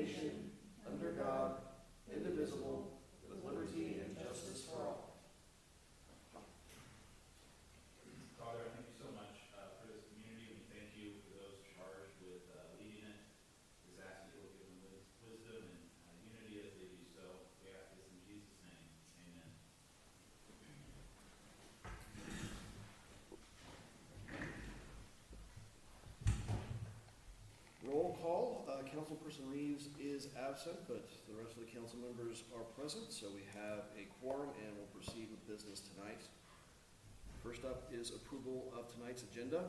nation, under God, indivisible, with liberty and justice for all. Father, I thank you so much for this community. We thank you for those charged with leading it. We ask that you will give them wisdom and unity as they do so. We ask this in Jesus' name. Amen. Roll call. Councilperson Reeves is absent, but the rest of the council members are present, so we have a quorum and we'll proceed with business tonight. First up is approval of tonight's agenda.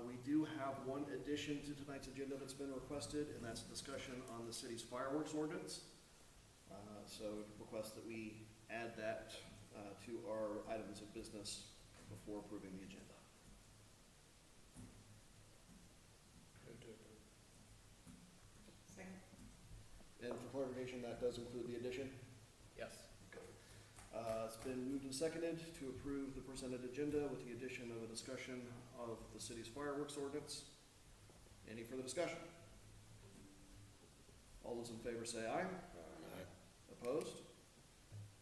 We do have one addition to tonight's agenda that's been requested, and that's a discussion on the city's fireworks ordinance. So request that we add that to our items of business before approving the agenda. Second. And for clarification, that does include the addition? Yes. Okay. It's been moved and seconded to approve the presented agenda with the addition of a discussion of the city's fireworks ordinance. Any further discussion? All those in favor say aye. Aye. Opposed?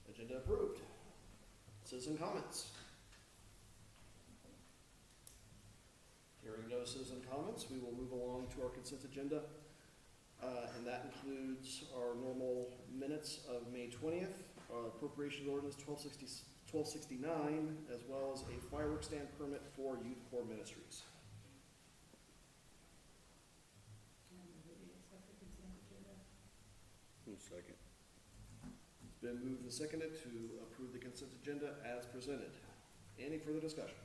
Agenda approved. Citizen comments. Hearing no citizen comments, we will move along to our consent agenda. And that includes our normal minutes of May 20th, appropriation ordinance 1269, as well as a fireworks stand permit for Youth Corps Ministries. Second. It's been moved and seconded to approve the consent agenda as presented. Any further discussion?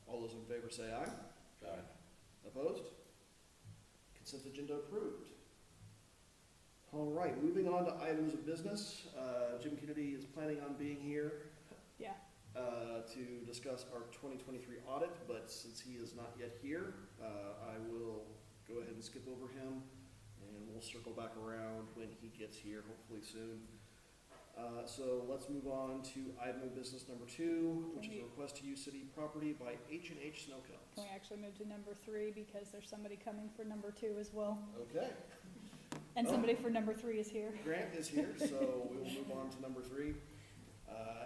All those in favor say aye. Aye. Opposed? Consent agenda approved. All right, moving on to items of business. Jim Kennedy is planning on being here Yeah. to discuss our 2023 audit, but since he is not yet here, I will go ahead and skip over him, and we'll circle back around when he gets here, hopefully soon. So let's move on to item of business number 2, which is a request to use city property by H&H Snow Can Cones. we actually move to number 3 because there's somebody coming for number 2 as well? Okay. And somebody for number 3 is here. Grant is here, so we will move on to number 3.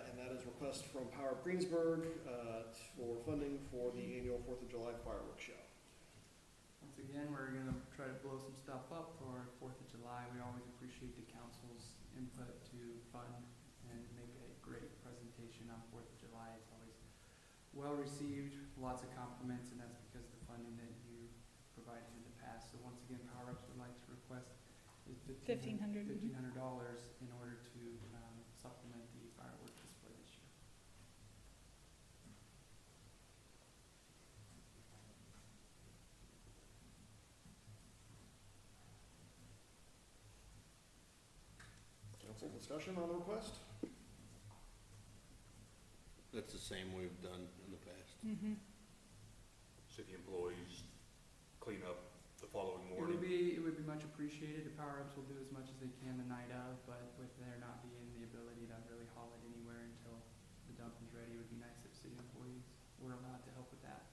And that is request from Power of Greensburg for funding for the annual 4th of July fireworks show. Once again, we're going to try to blow some stuff up for 4th of July. We always appreciate the council's input to fund and make a great presentation on 4th of July. It's always well received, lots of compliments, and that's because of the funding that you provided in the past. So once again, Power Ups would like to request $1,500. $1,500 in order to supplement the fireworks display this year. Council discussion on the request? That's the same we've done in the past. Mm-hmm. City employees clean up the following It morning. would be much appreciated. The Power Ups will do as much as they can the night of, but with there not being the ability to really haul it anywhere until the dump is ready, it would be nice if city employees were allowed to help with that.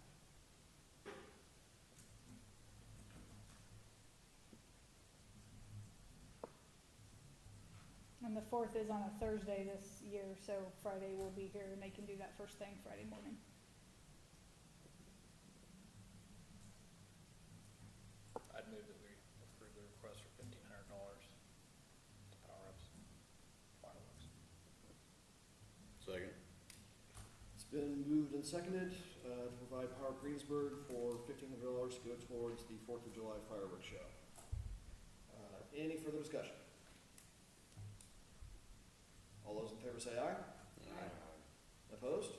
And the 4th is on a Thursday this year, so Friday will be here and they can do that first thing Friday morning. I'd move that we approve the request for $1,500 to Power Ups fireworks. Second. It's been moved and seconded to provide Power of Greensburg for $1,500 to go towards the 4th of July fireworks show. Any further discussion? All those in favor say aye. Aye. Opposed?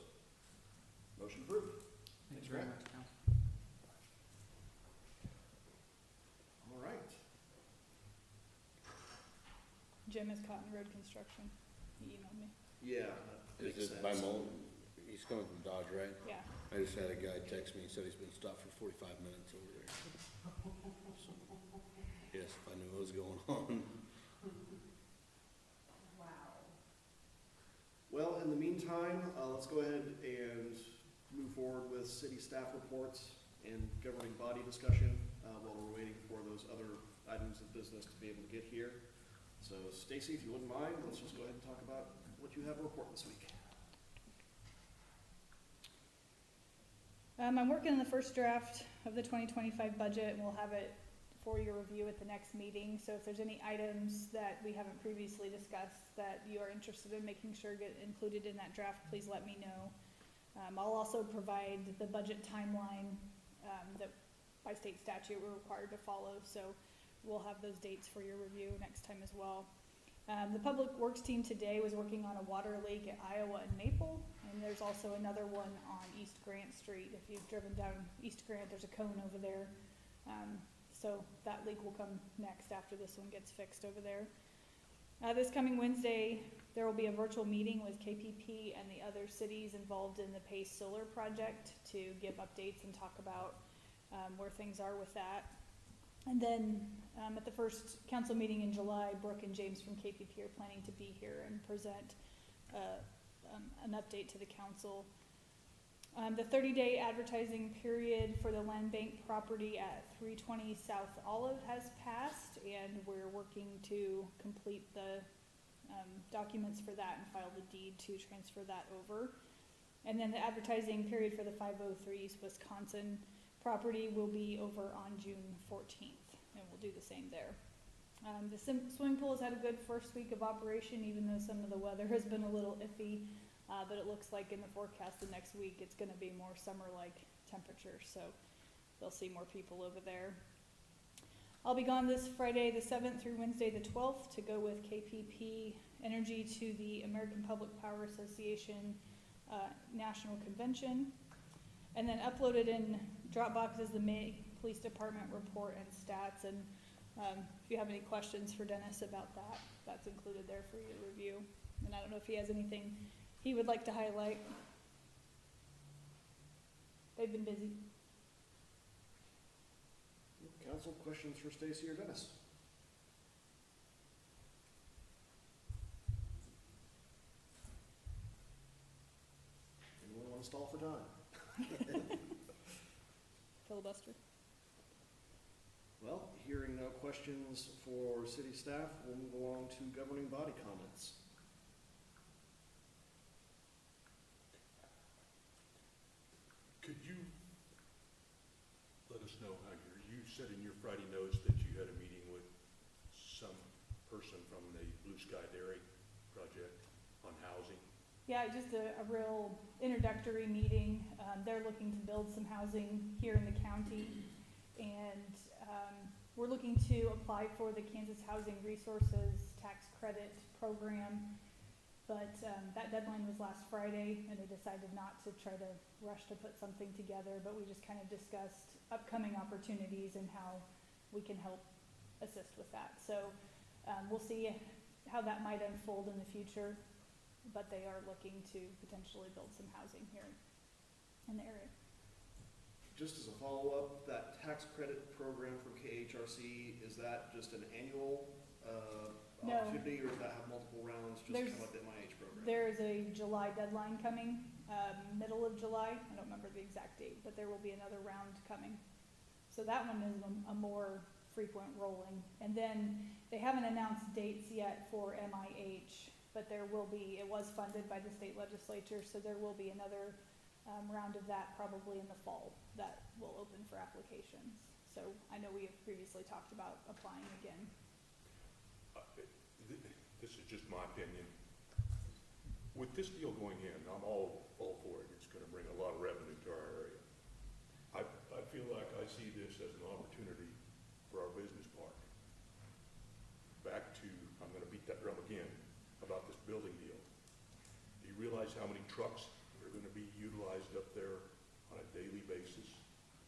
Motion approved. Thank Thanks, you very Grant. much, Council. All right. Jim is Cotton Road Construction. He emailed me. Yeah, that makes Is it by sense. Mullen? He's coming from Dodge, right? Yeah. I just had a guy text me, he said he's been stopped for 45 minutes over there. So, yes, if I knew what was going on. Wow. Well, in the meantime, let's go ahead and move forward with city staff reports and governing body discussion. while we're waiting for those other items of business to be able to get here. So Stacy, if you wouldn't mind, let's just go ahead and talk about what you have to report this week. I'm working on the first draft of the 2025 budget, and we'll have it for your review at the next meeting. So if there's any items that we haven't previously discussed that you are interested in making sure get included in that draft, please let me know. I'll also provide the budget timeline that by state statute we're required to follow. So we'll have those dates for your review next time as well. The Public Works team today was working on a water leak at Iowa and Maple, and there's also another one on East Grant Street. If you've driven down East Grant, there's a cone over there. So that leak will come next after this one gets fixed over there. This coming Wednesday, there will be a virtual meeting with KPP and the other cities involved in the Pace Solar project to give updates and talk about where things are with that. And then at the first council meeting in July, Brooke and James from KPP are planning to be here and present an update to the council. The 30-day advertising period for the land bank property at 320 South Olive has passed, and we're working to complete the documents for that and file the deed to transfer that over. And then the advertising period for the 503 East Wisconsin property will be over on June 14th, and we'll do the same there. The swimming pool has had a good first week of operation, even though some of the weather has been a little iffy, but it looks like in the forecast the next week it's going to be more summer-like temperatures, so they'll see more people over there. I'll be gone this Friday the 7th through Wednesday the 12th to go with KPP Energy to the American Public Power Association National Convention. And then uploaded in Dropbox is the May Police Department report and stats. And if you have any questions for Dennis about that, that's included there for your review. And I don't know if he has anything he would like to highlight. They've been busy. Council, questions for Stacy or Dennis? Anyone want to stall for time? Filibuster. Well, hearing no questions for city staff, we'll move along to governing body comments. Could you let us know how you said in your Friday notes that you had a meeting with some person from the Blue Sky Dairy project on housing? Yeah, just a real introductory meeting. They're looking to build some housing here in the county, and we're looking to apply for the Kansas Housing Resources Tax Credit Program, but that deadline was last Friday, and they decided not to try to rush to put something together, but we just kind of discussed upcoming opportunities and how we can help assist with that. So we'll see how that might unfold in the future, but they are looking to potentially build some housing here in the area. Just as a follow-up, that tax credit program from KHRC, is that just an annual No. opportunity, or does that have multiple rounds, just kind of like the MIH program? There's a July deadline coming, middle of July. I don't remember the exact date, but there will be another round coming. So that one is a more frequent rolling. And then they haven't announced dates yet for MIH, but there will be, it was funded by the state legislature, so there will be another round of that probably in the fall that will open for applications. So I know we have previously talked about applying again. This is just my opinion. With this deal going in, I'm all for it. It's gonna bring a lot of revenue to our area. I feel like I see this as an opportunity for our business park. Back to, I'm gonna beat that drum again, about this building deal. Do you realize how many trucks are gonna be utilized up there on a daily basis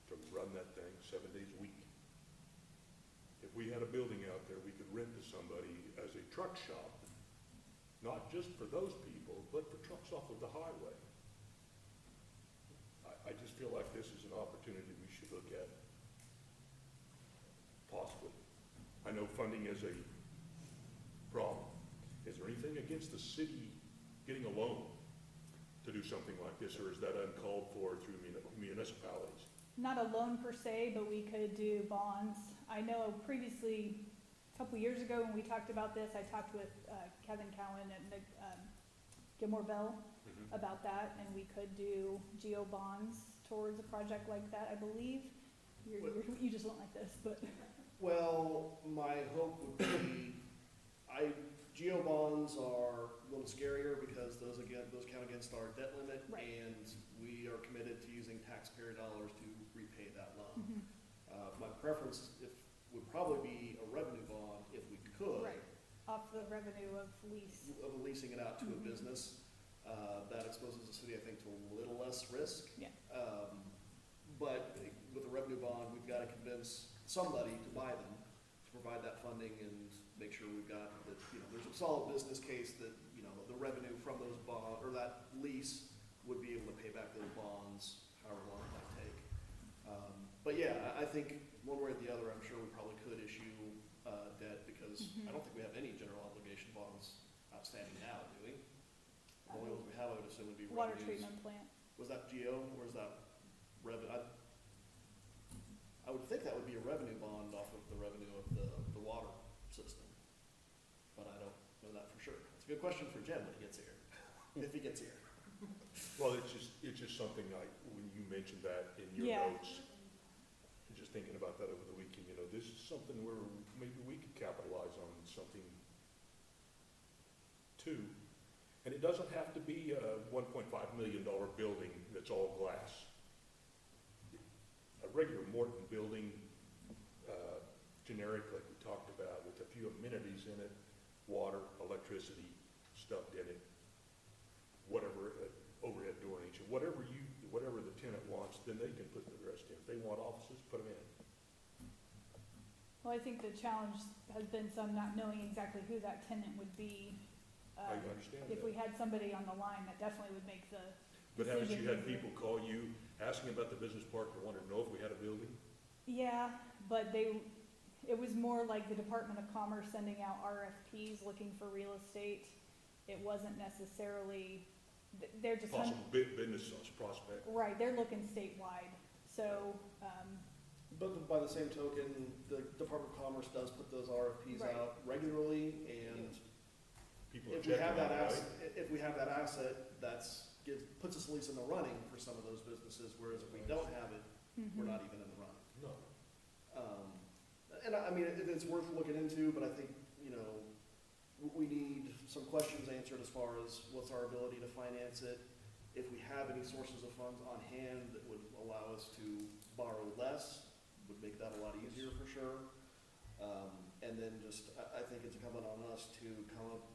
to run that thing 7 days a week? If we had a building out there, we could rent to somebody as a truck shop, not just for those people, but for trucks off of the highway. I just feel like this is an opportunity we should look at, possibly. I know funding is a problem. Is there anything against the city getting a loan to do something like this, or is that uncalled for through municipalities? not a loan per se, but we could do bonds. I know previously, a couple years ago when we talked about this, I talked with Kevin Cowan and Gilmore Bell about that, and we could do geo bonds towards a project like that, I believe. You just went like this, but. Well, my hope would be, geo bonds are a little scarier because those count against our debt limit, Right. and we are committed to using taxpayer dollars to repay that loan. Mhm. My preference would probably be a revenue bond if we could. Right, off the revenue of lease. Of leasing it out to a Mhm. business. That exposes the city, I think, to a little less risk. Yeah. But with a revenue bond, we've got to convince somebody to buy them, to provide that funding and make sure we've got, that, there's a solid business case that, the revenue from those bond, or that lease would be able to pay back those bonds, however long it might take. But yeah, I think one way or the other, I'm sure we probably could issue, debt, because Mhm. I don't think we have any general obligation bonds outstanding now, do we? The only Uh, ones we have, I would assume, would be Water revenues. treatment plant. Was that GO, or is that I would think that would be a revenue bond off of the revenue of the water system, but I don't know that for sure. It's a good question for Jim when he gets here, if he gets here. Well, it's just something like, when you mentioned that in your Yeah. notes, just thinking about that over the weekend, this is something where maybe we could capitalize on something too. And it doesn't have to be a $1.5 million building that's all glass. A regular Morton building, generic, like we talked about, with a few amenities in it, water, electricity stuffed in it, whatever, overhead door in each, whatever the tenant wants, then they can put the rest in. If they want offices, put them in. Well, I think the challenge has been some not knowing exactly who that tenant would be. I understand If that. we had somebody on the line, that definitely would make the But haven't you had decision easier. people call you asking about the business park and wanted to know if we had a building? Yeah, but it was more like the Department of Commerce sending out RFPs looking for real estate. It wasn't necessarily, they're just, Possible business prospect. right, they're looking statewide, so, But by the same token, the Department of Commerce does put those RFPs Right. out regularly, and People are if we checking have that out, right? asset, puts us at least in the running for some of those businesses, whereas if we don't have it, we're mhm. not even in the running. No. And I mean, it's worth looking into, but I think, we need some questions answered as far as what's our ability to finance it. If we have any sources of funds on hand that would allow us to borrow less, would make that a lot easier for sure. And then just, I think it's incumbent on us to come up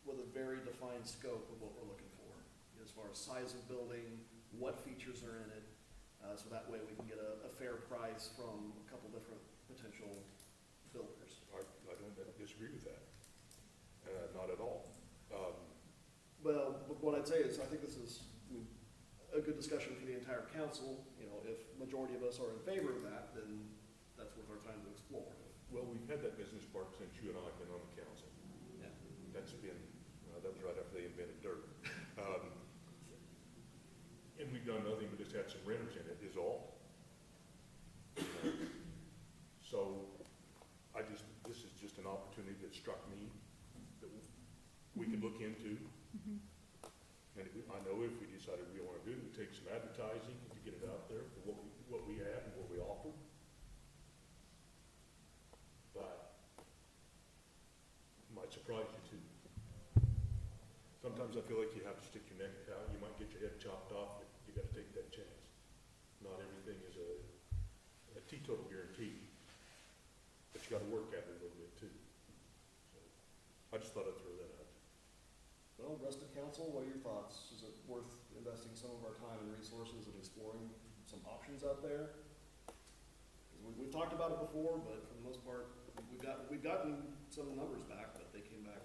with a very defined scope of what we're looking for, as far as size of building, what features are in it, so that way we can get a fair price from a couple different potential builders. I don't disagree with that. Not at all. Well, what I'd say is, I think this is a good discussion for the entire council. If majority of us are in favor of that, then that's worth our time to explore. Well, we've had that business park since you and I have been on the council. Yeah. That's been, that was right after they invented dirt. And we've done nothing but just had some renters in it, is all. So, this is just an opportunity that struck me that we could look into. Mhm. And I know if we decided we want to do it, we take some advertising to get it out there for what we have and what we offer. But it might surprise you too. Sometimes I feel like you have to stick your neck out. You might get your head chopped off, but you got to take that chance. Not everything is a teetotal guarantee, but you got to work at it a little bit too. So I just thought I'd throw that out. Well, rest of council, what are your thoughts? Is it worth investing some of our time and resources in exploring some options out there? 'Cause we've talked about it before, but for the most part, we've gotten some numbers back, but they came back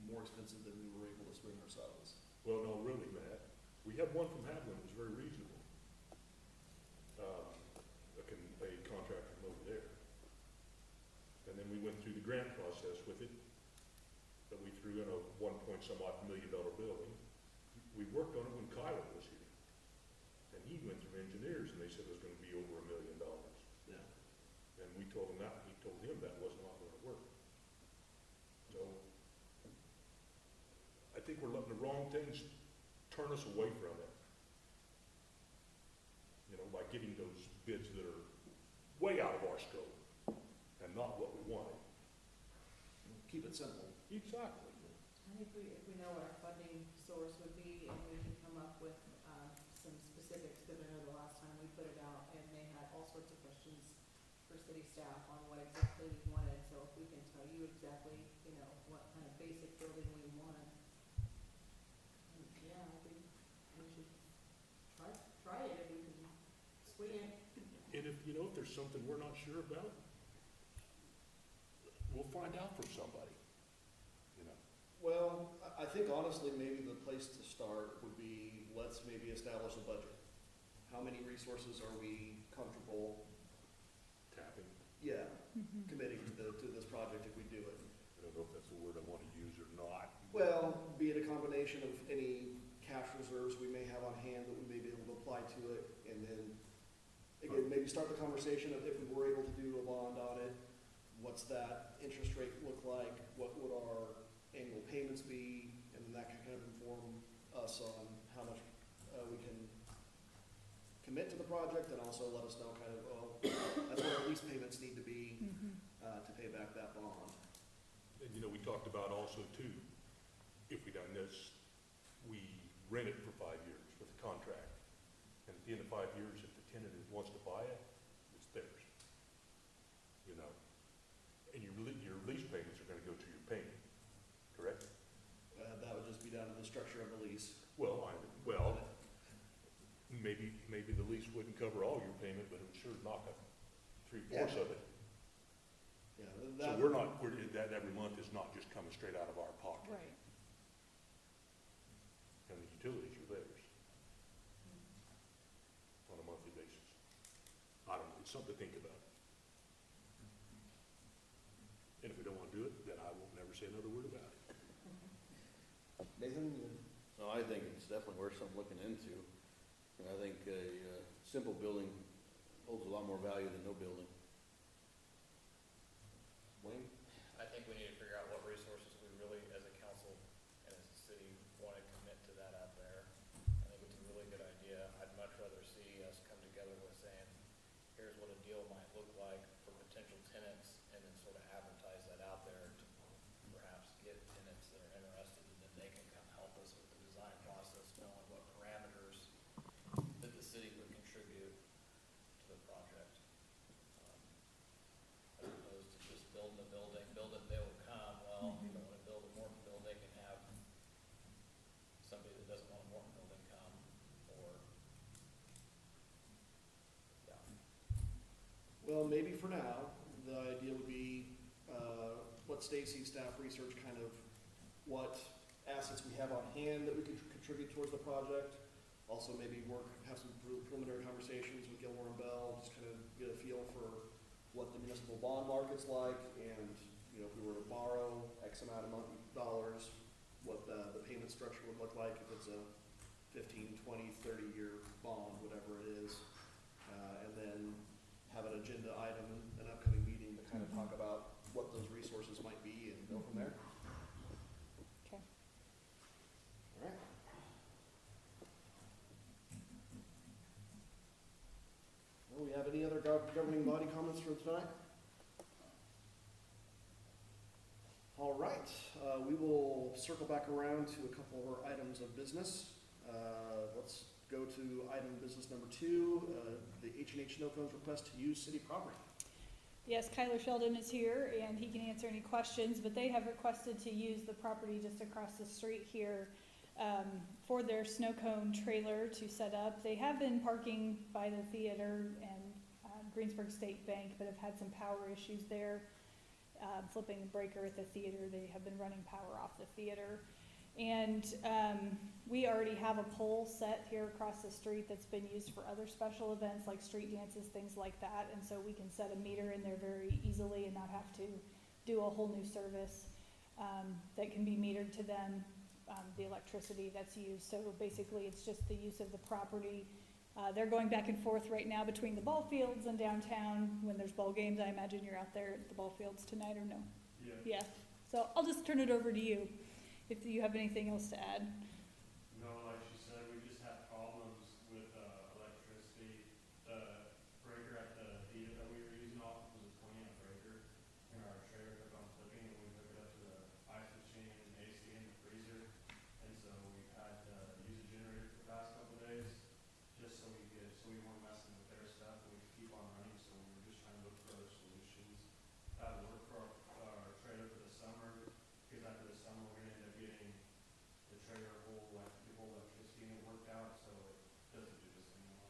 more expensive than we were able to swing ourselves. Well, no, really, Matt. We had one from Hadlin that was very reasonable. A contractor from over there. And then we went through the grant process with it, that we threw in a $1 point some odd million building. We worked on it when Kyler was here. And And he went through engineers, and they said it was gonna be over $1 million. Yeah. And we told him that, he told him that was not gonna work. So, I think we're letting the wrong things turn us away from it. You know, by getting those bids that are way out of our scope and not what we wanted. Keep it simple. Exactly. I think if we know what our funding source would be, and we can come up with, some specifics, because I know the last time we put it out, and they had all sorts of questions for city staff on what exactly we wanted, so if we can tell you exactly, you know, what kind of basic building we want. Yeah, I think we should try it if we can swing it. And if, you know, if there's something we're not sure about, we'll find out from somebody, you know. Well, I think honestly, maybe the place to start would be, let's maybe establish a budget. How many resources are we comfortable, Tapping. yeah, Mhm. committing to this project if we do it? I don't know if that's the word I want to use or not. Well, be it a combination of any cash reserves we may have on hand that we may be able to apply to it, and then, again, maybe start the conversation of if we were able to do a bond on it, what's that interest rate look like, what would our annual payments be, and then that can kind of inform us on how much we can commit to the project, and also let us know kind of, well, that's what our lease payments need to be Mhm. to pay back that bond. And, you know, we talked about also too, if we done this, we rent it for 5 years with a contract. And at the end of 5 years, if the tenant wants to buy it, it's theirs. You know, and your lease payments are gonna go to your payment, correct? That would just be down to the structure of the lease. Well, maybe the lease wouldn't cover all your payment, but it would sure knock up 3/4 of it. Yeah, So that every month is not just coming straight out of our pocket. Right. And the utilities are theirs on a monthly basis. I don't know, it's something to think about. And if we don't want to do it, then I won't never say another word about it. Nathan, No, I think it's definitely worth something looking into. And I think a simple building holds a lot more value than no building. Wayne? I think we need to figure out what resources we really, as a council and as a city, want to commit to that out there. I think it's a really good idea. I'd much rather see us come together with saying, here's what a deal might look like for potential tenants, and then sort of advertise that out there to perhaps get tenants that are interested, and then they can come help us with the design process, knowing what parameters that the city would contribute to the project. As opposed to just building a building, build it, they will come. Well, you don't want to build a Morton building and have somebody that doesn't want a Morton building come, or, yeah. Well, maybe for now, the idea would be, what Stacy's staff research kind of, what assets we have on hand that we could contribute towards the project. Also maybe have some preliminary conversations with Gilmore and Bell, just kind of get a feel for what the municipal bond market's like, and, you know, if we were to borrow X amount of dollars, what the payment structure would look like if it's a 15, 20, 30-year bond, whatever it is. And then have an agenda item, an upcoming meeting to kind of talk about what those resources might be and go from there. Okay. All right. Well, we have any other governing body comments for tonight? All right, we will circle back around to a couple of our items of business. Let's go to item business number 2, the H&H Snow Cones request to use city property. Yes, Kyler Sheldon is here, and he can answer any questions, but they have requested to use the property just across the street here for their snow cone trailer to set up. They have been parking by the theater and Greensburg State Bank, but have had some power issues there. Flipping the breaker at the theater, they have been running power off the theater. And we already have a pole set here across the street that's been used for other special events like street dances, things like that. And so we can set a meter in there very easily and not have to do a whole new service that can be metered to them, the electricity that's used. So basically it's just the use of the property They're going back and forth right now between the ball fields and downtown. When there's ball games, I imagine you're out there at the ball fields tonight, or no? Yeah. Yeah, so I'll just turn it over to you, if you have anything else to add. No, like she said, we just had problems with, electricity. The breaker at the heater that we were using off was a 20-amp breaker, and our trailer kept on flipping, and we hooked it up to the ice machine, AC, and the freezer. And so we had to use a generator for the past couple of days, just so we weren't messing with their stuff, and we could keep on running, so we were just trying to look for other solutions. That would work for our trailer for the summer, because after the summer, we're gonna end up getting the trailer the whole electricity and it worked out, so it doesn't do this anymore.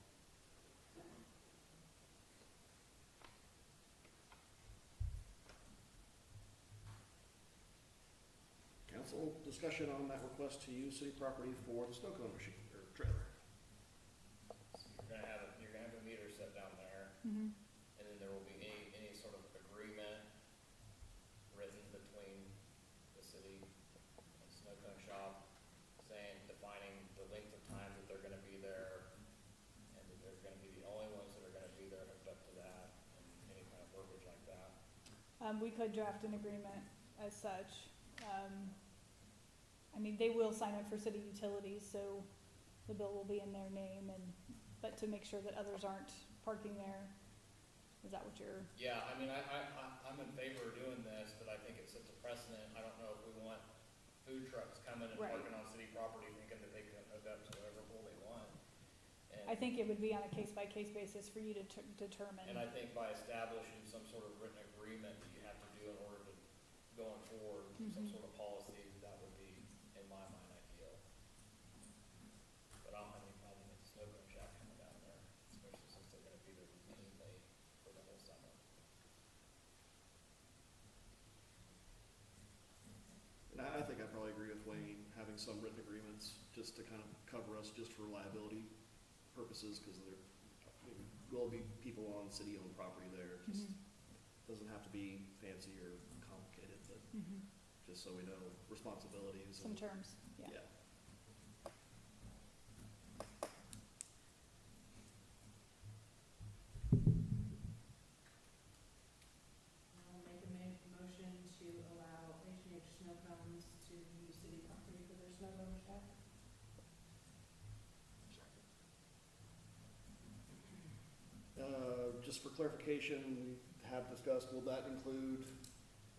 Council discussion on that request to use city property for the snow cone machine, or trailer. You're gonna have a meter set down there, Mm-hmm. and then there will be any sort of agreement written between the city and Snow Cone Shop, defining the length of time that they're gonna be there, and that they're gonna be the only ones that are gonna be there hooked up to that, and any kind of verbiage like that. We could draft an agreement as such. I mean, they will sign up for city utilities, so the bill will be in their name, but to make sure that others aren't parking there, is that what you're? Yeah, I mean, I'm in favor of doing this, but I think it sets a precedent. I don't know if we want food trucks coming and Right. parking on city property thinking that they can hook up to whatever pool they want. I think it would be on a case-by-case basis for you to determine. And I think by establishing some sort of written agreement that you have to do in order to, going forward, some Mhm. sort of policy, that would be, in my mind, ideal. But I don't have any problem with the snow cone shack coming down there, especially since they're gonna be there routinely for the whole summer. And I think I probably agree with Wayne, having some written agreements just to kind of cover us just for liability purposes, because there will be people on city-owned property there. It just Mhm. doesn't have to be fancy or complicated, but Mhm. just so we know responsibilities. Some and- terms, yeah. Yeah. I'll make a motion to allow H&H Snow Cones to use city property for their snow cone shack. Just for clarification, we have discussed, will that include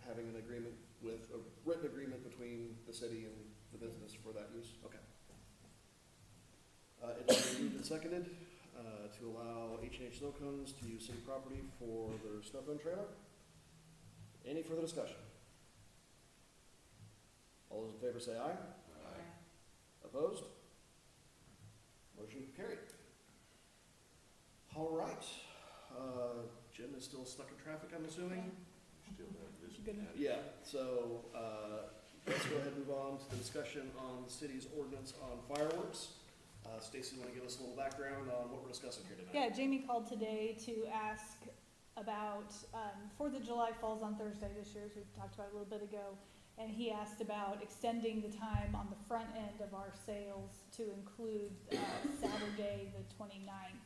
having an agreement a written agreement between the city and the business for that use? Okay. It's been moved and seconded, to allow H&H Snow Cones to use city property for their snow cone trailer. Any further discussion? All those in favor say aye. Opposed? Motion carried. All right. Jim is still stuck in traffic, I'm assuming? Still have this. Good enough. Yeah, so, let's go ahead and move on to the discussion on the city's ordinance on fireworks. Stacy, wanna give us a little background on what we're discussing here tonight? Yeah, Jamie called today to ask about, 4th of July falls on Thursday this year, as we talked about a little bit ago. And he asked about extending the time on the front end of our sales to include, Saturday, the 29th.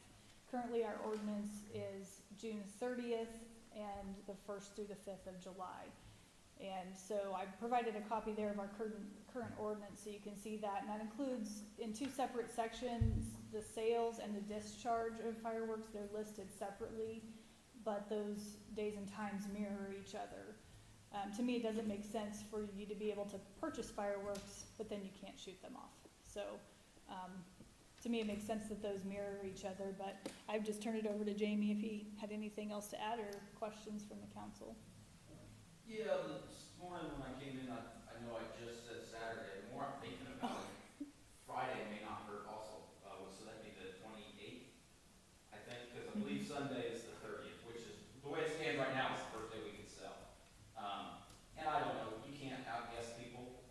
Currently, our ordinance is June 30th and the 1st through the 5th of July. And so I provided a copy there of our current ordinance, so you can see that. And that includes, in two separate sections, the sales and the discharge of fireworks. They're listed separately, but those days and times mirror each other. To me, it doesn't make sense for you to be able to purchase fireworks, but then you can't shoot them off. So, to me, it makes sense that those mirror each other, but I've just turned it over to Jamie if he had anything else to add or questions from the council. Yeah, this morning when I came in, I know I just said Saturday, the more I'm thinking about it, Friday may not hurt also, so that'd be the 28th, I think, because I believe Sunday is the 30th, which is, the way it stands right now, is the first day we can sell. And I don't know, you can't outguess people,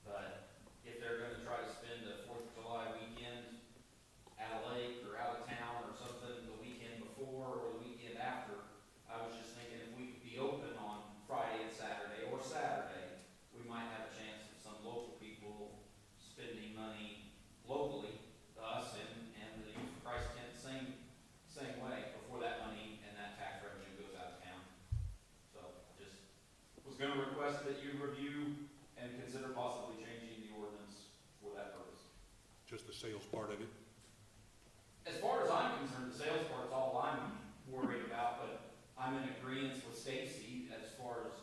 but if they're gonna try to spend the 4th of July weekend at a lake or out of town or something the weekend before or the weekend after, I was just thinking if we could be open on Friday and Saturday, or Saturday, we might have a chance of sales part of it? As far as I'm concerned, the sales part's all I'm worried about, but I'm in agreement with Stacy as far as,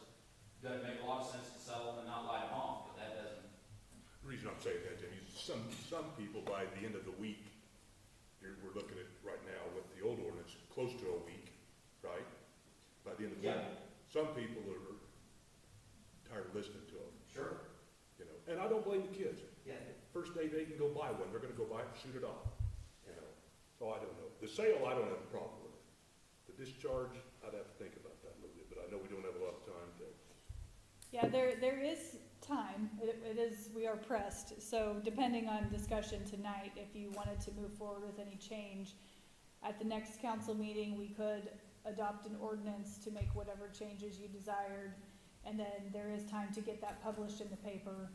doesn't make a lot of sense to sell them and not light them off, but that doesn't. The reason I'm saying that, Jimmy, is some people by the end of the week, we're looking at right now with the old ordinance, close to a week, right? By the end of the week. Some people are tired of listening to them, Sure. you know, and I don't blame the kids. Yeah. First day they can go buy one, they're gonna go buy it and shoot it off, you know? So I don't know. The sale, I don't have a problem with. The discharge, I'd have to think about that a little bit, but I know we don't have a lot of time to. Yeah, there is time. It is, we are pressed. So depending on discussion tonight, if you wanted to move forward with any change, at the next council meeting, we could adopt an ordinance to make whatever changes you desired. And then there is time to get that published in the paper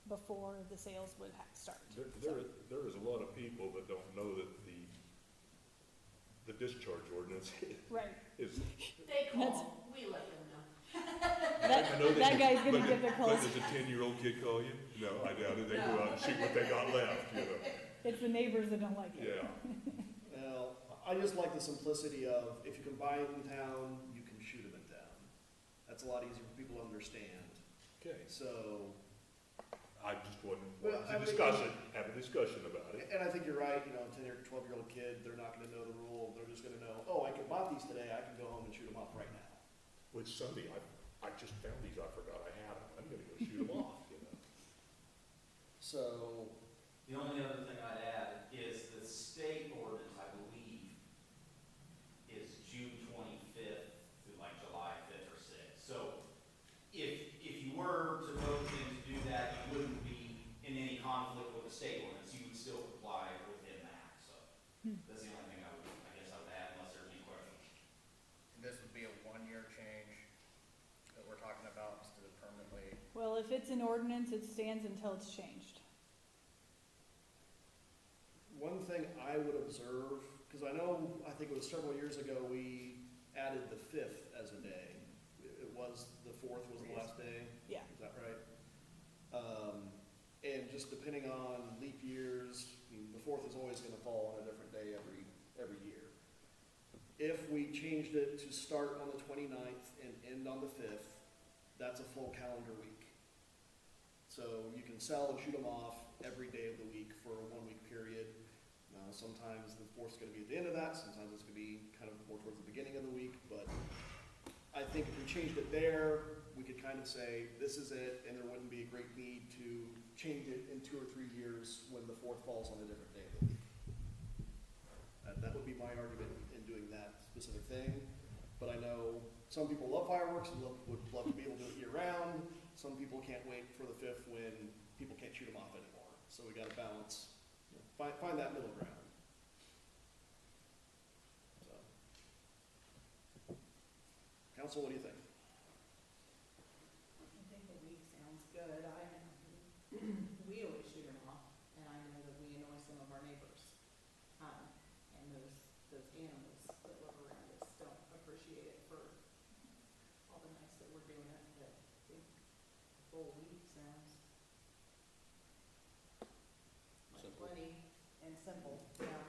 before the sales would start. There is a lot of people that don't know that the discharge ordinance Right. is. They That's- call, we let them know. I know That guy's gonna but- give their calls. But does a 10-year-old kid call you? No, I doubt it. They go out and shoot what they got left, you know? It's the neighbors that don't like it. Yeah. Well, I just like the simplicity of, if you can buy it in town, you can shoot them in town. That's a lot easier for people to understand. Okay. So, I just wanted Well, I to think- have a discussion about it. and I think you're right, you know, a 10 or 12-year-old kid, they're not gonna know the rule. They're just gonna know, oh, I can buy these today, I can go home and shoot them off right now. Which Sunday, I just found these, I forgot I had them. I'm gonna go shoot them off, you know? So, The only other thing I'd add is the state ordinance, I believe, is June 25th through like July 5th or 6th. So if you were to vote in to do that, you wouldn't be in any conflict with the state ordinance. You would still comply within that. So that's the only thing I guess I would add unless there's any questions. This would be a one-year change that we're talking about instead of permanently. Well, if it's an ordinance, it stands until it's changed. one thing I would observe, because I think it was several years ago, we added the 5th as a day. It was, the 4th was the last day. Yeah. Is that right? And just depending on leap years, I mean, the 4th is always gonna fall on a different day every year. If we changed it to start on the 29th and end on the 5th, that's a full calendar week. So you can sell and shoot them off every day of the week for a 1-week period. Sometimes the 4th is gonna be at the end of that, sometimes it's gonna be kind of more towards the beginning of the week, but I think if we changed it there, we could kind of say, this is it, and there wouldn't be a great need to change it in 2 or 3 years when the 4th falls on a different day of the week. That would be my argument in doing that specific thing, but I know some people love fireworks and would love to be able to do it year-round. Some people can't wait for the 5th when people can't shoot them off anymore, so we gotta balance, you know, find that middle ground. So. Council, what do you think? I think the week sounds good. We always shoot them off, and I know that we annoy some of our neighbors. And those animals that live around us don't appreciate it for all the nights that we're doing it, but I think a full week sounds like Simple. plenty and simple, yeah.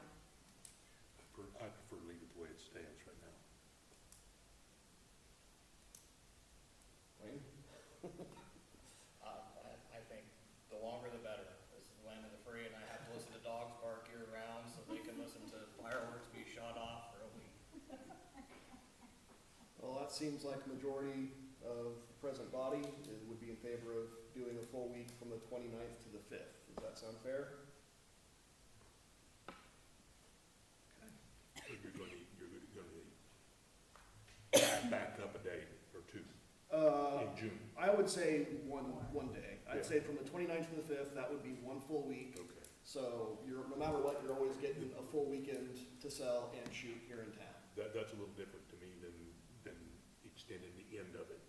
I prefer to leave it the way it stands right now. Wayne? I think the longer the better. This is land of the free, and I have to listen to dogs bark year-round, so they can listen to fireworks be shot off for a week. Well, that seems like the majority of the present body would be in favor of doing a full week from the 29th to the 5th. Does that sound fair? You're gonna back up a day or two in June. I would say one day. I'd Yeah. say from the 29th to the 5th, that would be one full week. Okay. So no matter what, you're always getting a full weekend to sell and shoot here in town. That's a little different to me than extending the end of it.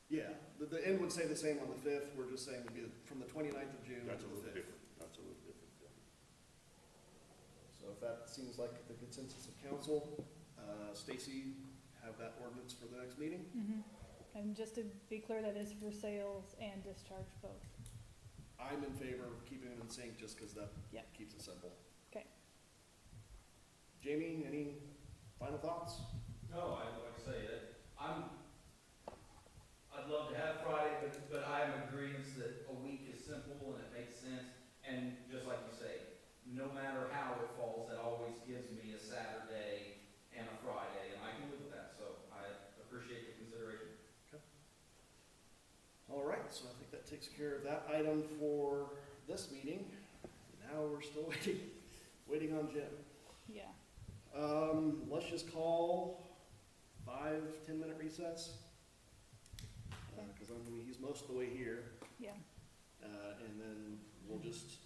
Yeah, the end would say the same on the 5th. We're just saying would be from the 29th of June to That's a the little 5th. different. That's a little different. So if that seems like the consensus of council, Stacy, have that ordinance for the next meeting? And just to be clear, that is for sales and discharge both. I'm in favor of keeping them in sync just because that Yep. keeps it simple. Okay. Jamie, any final thoughts? No, like I say, I'd love to have Friday, but I am agreeing that a week is simple and it makes sense. And just like you say, no matter how it falls, that always gives me a Saturday and a Friday, and I can live with that, so I appreciate the consideration. All right, so I think that takes care of that item for this meeting. Now we're still waiting on Jim. Yeah. Let's just call 5-10 minute recess. Okay. Cause I mean, he's most of the way here, Yeah. and then we'll just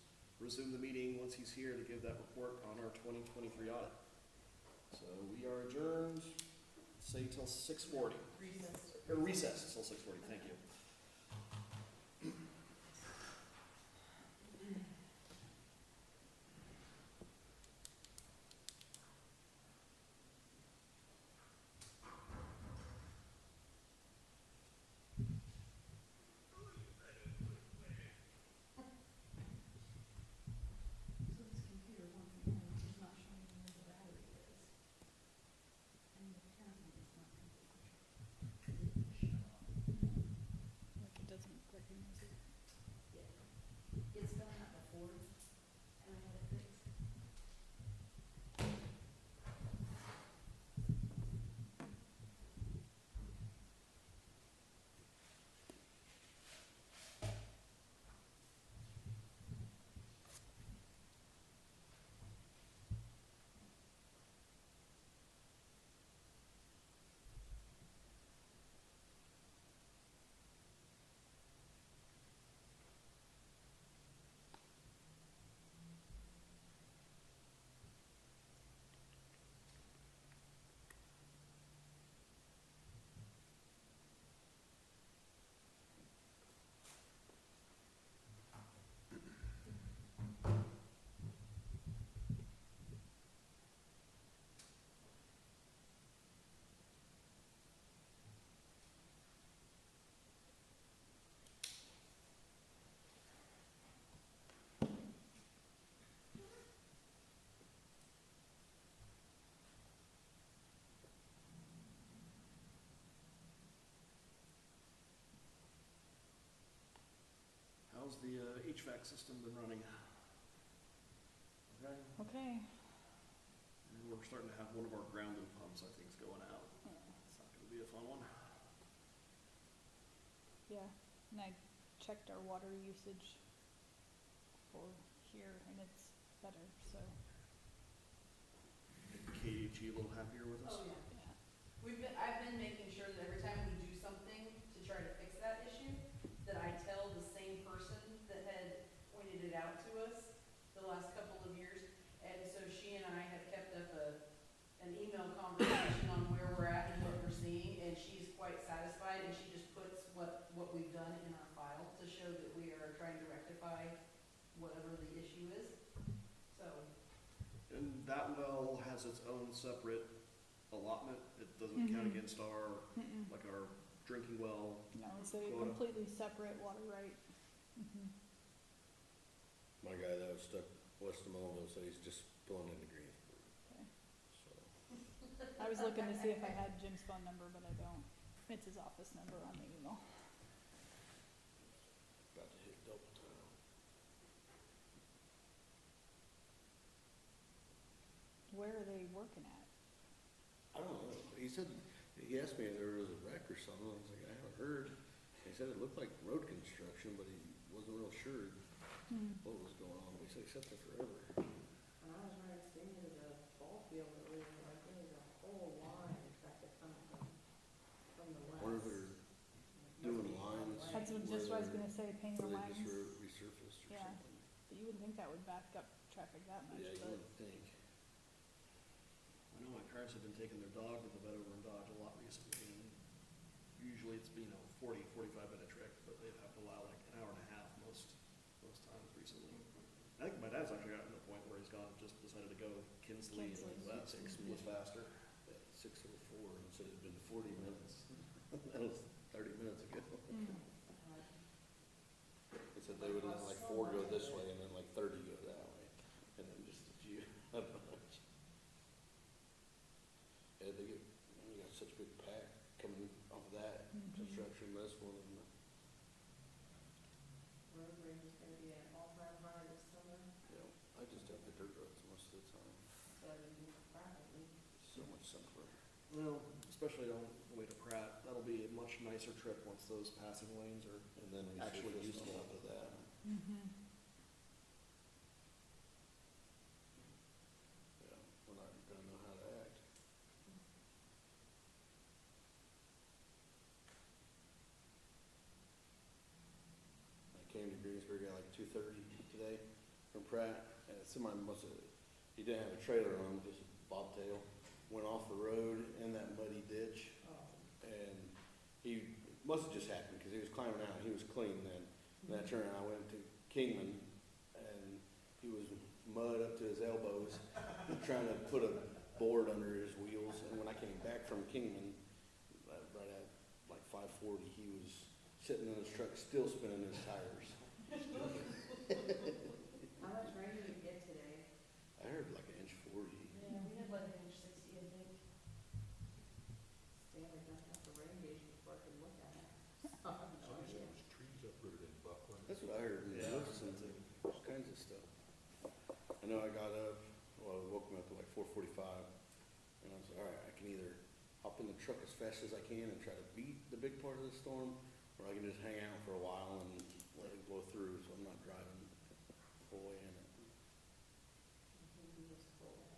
resume the meeting once he's here to give that report on our 2023 audit. So we are adjourned, say till 6:40. Recess till 6:40, thank you. Like it doesn't recognize it. It's done that before, and I had it fixed. How's the HVAC system been running? Okay, Okay. and we're starting to have one of our ground loop pumps, I think, is going out. It's not gonna be a fun one. Yeah, and I checked our water usage for here, and it's better, so, KHE a little happier with us? Oh, yeah. yeah. I've been making sure that every time we do something to try to fix that issue, that I tell the same person that had pointed it out to us the last couple of years. And so she and I have kept up an email conversation on where we're at and what we're seeing, and she's quite satisfied, and she just puts what we've done in our file to show that we are trying to rectify whatever the issue is. So, And that well has its own separate allotment, it doesn't count Mhm. against our, Mm-mm. like our drinking well. No, it's a Quota. completely separate water right. Mhm. My guy that was stuck west of Millville said he's just pulling into Greensburg, Okay. so. I was looking to see if I had Jim's phone number, but I don't. It's his office number on the email. About to hit double time. Where are they working at? I don't know, he said, he asked me if there was a wreck or something, I was like, I haven't heard. He said it looked like road construction, but he wasn't real sure what was going on, he said he sat there forever. when I was right at the end of the ball field, it was like, there's a whole line traffic coming from the west. Wonder if they're doing lines. That's just what I was gonna say, painting Or the they just lines. resurfaced or Yeah. something. But you wouldn't think that would back up traffic that much, Yeah, you but. wouldn't think. I know my parents have been taking their dog to the vet over in Dodge a lot recently, and usually it's, 40-45 minute trek, but they've had to allow like an hour and a half most times recently. I think my dad's actually gotten to the point where he's just decided to go Kinsley and Kinsley. West, was faster. 6:04, and said it'd been 40 minutes. That was 30 minutes ago. Mm. They said they would have like 4 go this way and then like 30 go that way. And then just a few, a bunch. Yeah, they get, you got such a big pack coming off of that construction, this one. And Road rage is gonna be at an all-time high this summer, you know, I just have the dirt roads most of the time. so you probably. So much simpler. Well, especially on the way to Pratt, that'll be a much nicer trip once those passing lanes are And then we actually surface usable. on top of that. Yeah, we're not gonna know how to act. I came to Greensburg at like 2:30 today from Pratt, and somebody he didn't have a trailer on, just a bobtail, went off the road in that muddy ditch, and he must have just happened, because he was climbing out, he was clean then. And I turned around, I went to Kingman, and he was mud up to his elbows, trying to put a board under his wheels, and when I came back from Kingman, right at like 5:40, he was sitting in his truck, still spinning his tires. How much rain did we get today? I heard like 1.40 inches. Yeah, we had like 1.60 I think. Stanley doesn't have the rain gauge before I can look at it. So there's those trees uprooted in Buckland. That's what I heard, and listened to all kinds of stuff. I know I got up, well, it woke me up at like 4:45, and I was like, all right, I can either hop in the truck as fast as I can and try to beat the big part of the storm, or I can just hang out for a while and let it blow through, so I'm not driving the whole way in it. I think we just pulled in.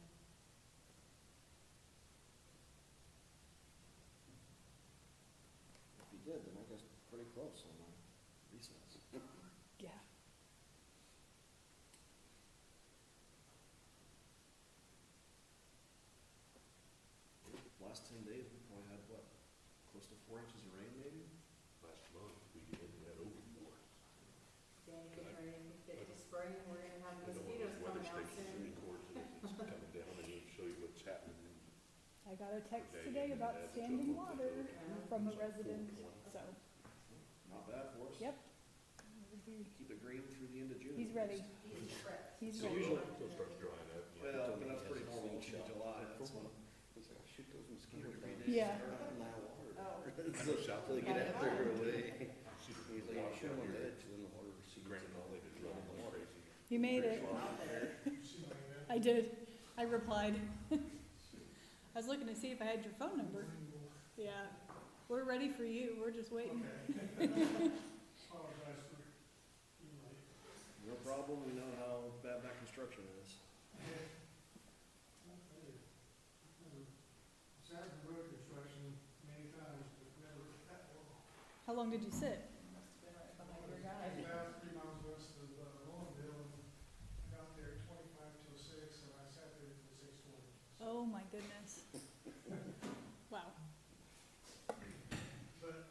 If you did, then I guess pretty close on my recess. Yeah. Last 10 days, we probably had, what, close to 4 inches of rain maybe? Last month, we had over 4. Dang, get ready to get to spring, we're gonna have I know when mosquitoes the weather coming out station soon. records it, it's coming down and it'll show you what's happening. I got a text Okay, today and about that's standing trouble. water from a resident, so, Not bad for us. yep. Keep it green through the end of June. He's ready. He's prepped. He's So ready. usually- it'll start drying up. yeah. Well, but that's pretty normal in July, that's when It's like, shoot those mosquitoes 100-degree down. days Yeah. start. In my water. Oh. So they get out there away. See the He's like, rock shoot them down on the here. edge, then the water recedes. Granted, all they did was run in the water. You made it. Out there. I did. I replied. I was looking to see if I had your phone number. Yeah. We're ready for you. We're just waiting. Apologize for being late. No problem, we know how bad that construction is. Sat in road construction many times, but never that long. How long did you sit? Must have been right behind your I guy. was about 3 miles west of Lowendale, and I got there at 25 till 6, and I sat there until 6:20. Oh my goodness. Wow. But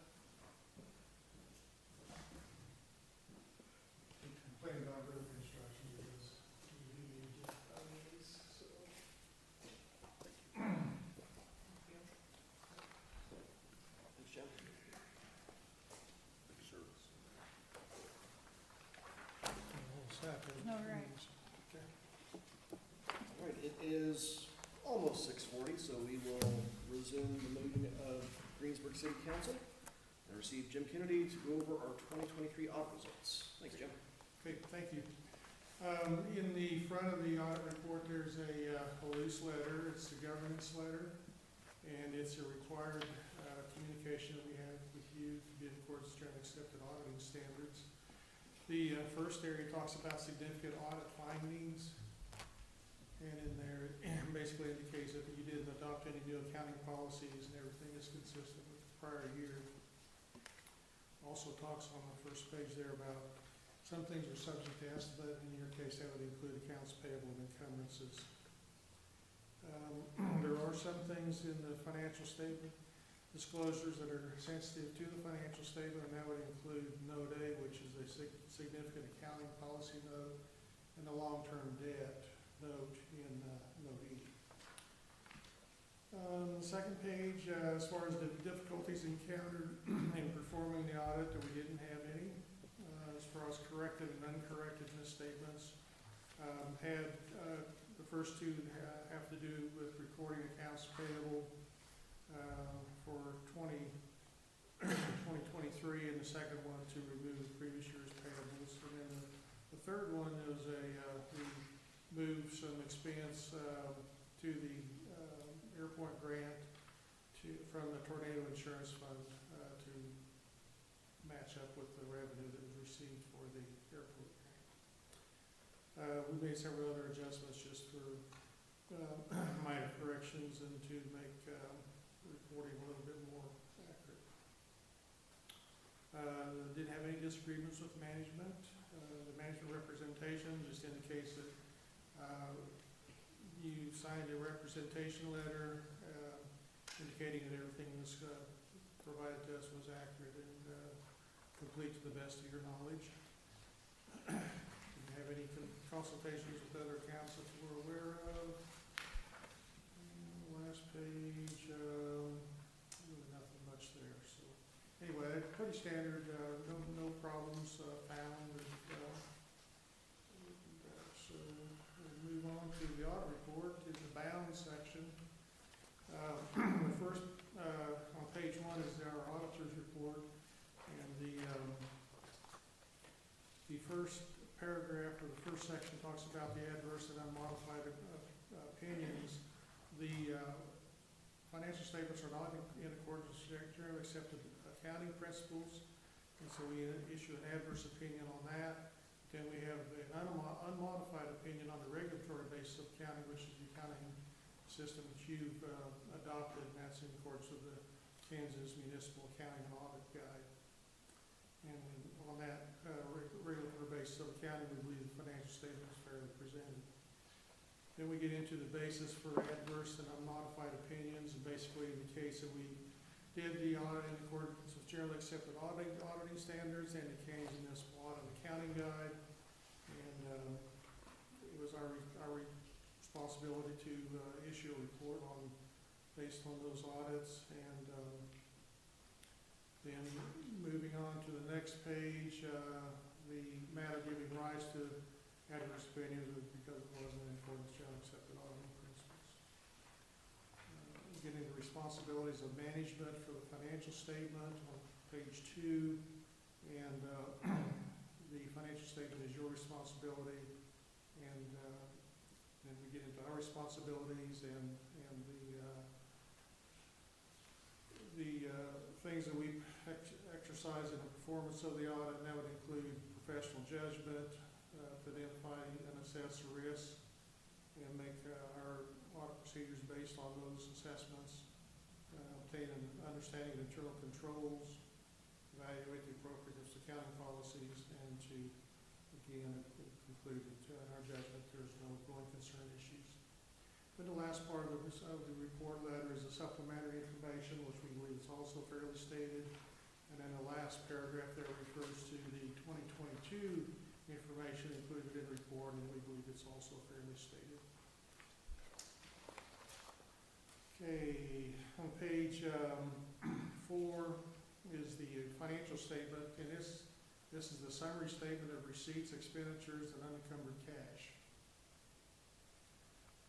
we complain about road construction because we do need to get highways, so. Thanks, Jim. Big service. All right. All right, it is almost 6:40, so we will resume the meeting of Greensburg City Council and receive Jim Kennedy to go over our 2023 audit results. Thanks, Jim. Okay, thank you. In the front of the audit report, there's a loose letter. It's the governance letter, and it's a required communication that we have with you to be in accordance with accepted auditing standards. The first area talks about significant audit findings, and in there, it basically indicates that you didn't adopt any new accounting policies and everything is consistent with the prior year. Also talks on the first page there about some things are subject to estimate. In your case, that would include accounts payable and encumbrances. There are some things in the financial statement disclosures that are sensitive to the financial statement, and that would include Note A, which is a significant accounting policy note, and the long-term debt note in Note E. The second page, as far as the difficulties encountered in performing the audit, that we didn't have any. As far as corrected and uncorrected misstatements. The first two have to do with recording accounts payable for 2023, and the second one to remove previous year's payables. And then the third one is we moved some expense to the airport grant from the tornado insurance fund to match up with the revenue that was received for the airport grant. We made several other adjustments just for minor corrections and to make reporting a little bit more accurate. Didn't have any disagreements with management. The management representation just indicates that you signed a representation letter indicating that everything was provided to us was accurate and complete to the best of your knowledge. Didn't have any consultations with other accounts that you were aware of. Last page, really nothing much there. So anyway, pretty standard, no problems found. So we'll move on to the audit report in the bounds section. The first, on page 1 is our auditor's report, and the first paragraph or the first section talks about the adverse and unmodified opinions. The financial statements are not in accordance with generally accepted accounting principles, and so we issue an adverse opinion on that. Then we have an unmodified opinion on the regulatory basis of accounting, which is the accounting system that you've adopted, and that's in accordance with the Kansas Municipal Accounting and Audit Guide. And on that regulatory basis of accounting, we believe the financial statement is fairly presented. Then we get into the basis for adverse and unmodified opinions, and basically in the case that we did the audit in accordance with generally accepted auditing standards and the Kansas Municipal Audit and Accounting Guide, and it was our responsibility to issue a report based on those audits. And then moving on to the next page, the matter giving rise to adverse opinions was because it wasn't in accordance with generally accepted auditing principles. Getting the responsibilities of management for the financial statement on page 2, and the financial statement is your responsibility, and then we get into our responsibilities and the things that we exercise in the performance of the audit, and that would include professional judgment to identify and assess the risks and make our audit procedures based on those assessments, obtain an understanding of internal controls, evaluate the appropriateness of accounting policies, and to, again, conclude that in our judgment there's no going concern issues. Then the last part of the report letter is the supplementary information, which we believe is also fairly stated. And then the last paragraph there refers to the 2022 information included in the report, and we believe it's also fairly stated. Okay, on page 4 is the financial statement, and this is the summary statement of receipts, expenditures, and unencumbered cash.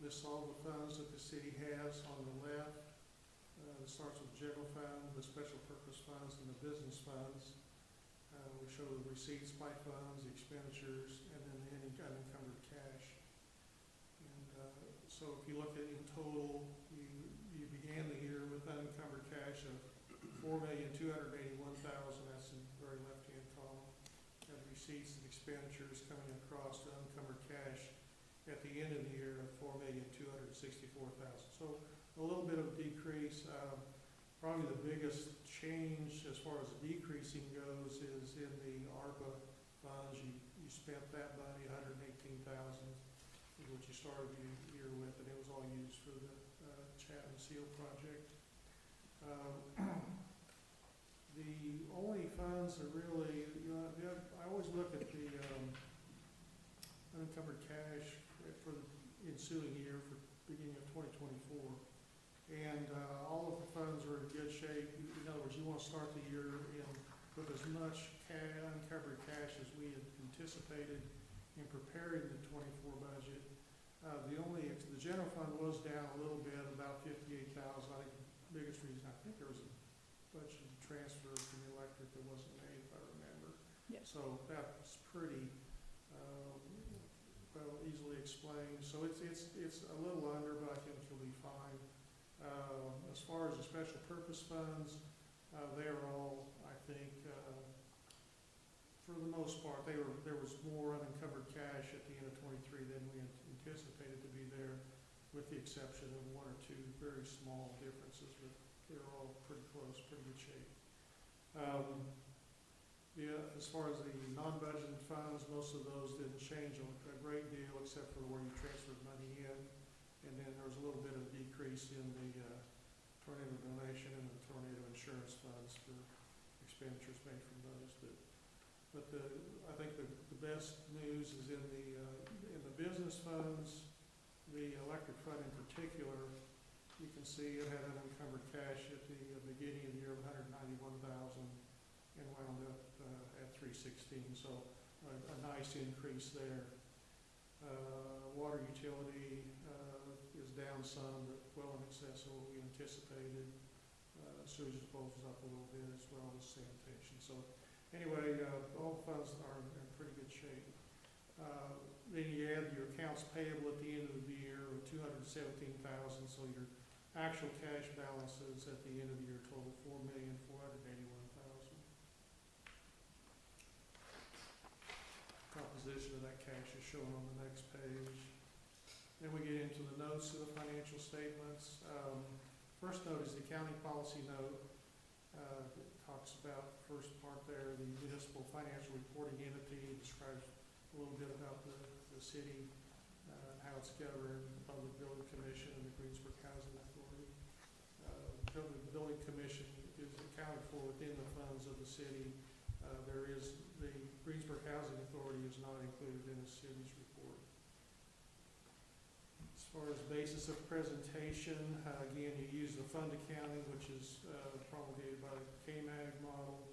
Lists all the funds that the city has on the left. It starts with the general fund, the special purpose funds, and the business funds. We show the receipts by funds, the expenditures, and then any unencumbered cash. And so if you look at in total, you began the year with unencumbered cash of $4,281,000. That's in the very left-hand column. And receipts and expenditures coming across to unencumbered cash at the end of the year of $4,264,000. So a little bit of a decrease. Probably the biggest change as far as decreasing goes is in the ARPA funds. You spent that money, $118,000, is what you started the year with, and it was all used for the Chat and Seal project. The only funds that really, I always look at the unencumbered cash for the ensuing year for beginning of 2024. And all of the funds are in good shape. In other words, you want to start the year in with as much uncovered cash as we had anticipated in preparing the '24 budget. The general fund was down a little bit, about 58,000. I think the biggest reason, I think there was a budget transfer from the electric that wasn't made, if I remember. Yes. So that's pretty, well, easily explained. So it's a little under, but I think it'll be fine. As far as the special purpose funds, they're all, I think, for the most part, there was more unencumbered cash at the end of '23 than we anticipated to be there, with the exception of one or two very small differences, but they're all pretty close, pretty good shape. As far as the non-budgeted funds, most of those didn't change a great deal, except for where you transferred money in. And then there was a little bit of decrease in the tornado donation and the tornado insurance funds for expenditures made from those. But I think the best news is in the business funds, the electric fund in particular. You can see it had unencumbered cash at the beginning of the year of $191,000 and wound up at $316. So a nice increase there. Water utility is down some, but well in excess of what we anticipated. Sewage disposal is up a little bit, as well as sanitation. So anyway, all funds are in pretty good shape. Then you add your accounts payable at the end of the year of $217,000, so your actual cash balances at the end of the year total $4,481,000. Composition of that cash is shown on the next page. Then we get into the notes of the financial statements. First note is the accounting policy note. It talks about the first part there, the municipal financial reporting entity. It describes a little bit about the city, how it's governed, the Public Building Commission, and the Greensburg Housing Authority. The Building Commission is accounted for within the funds of the city. The Greensburg Housing Authority is not included in the city's report. As far as basis of presentation, again, you use the fund accounting, which is promulgated by the KMAG model.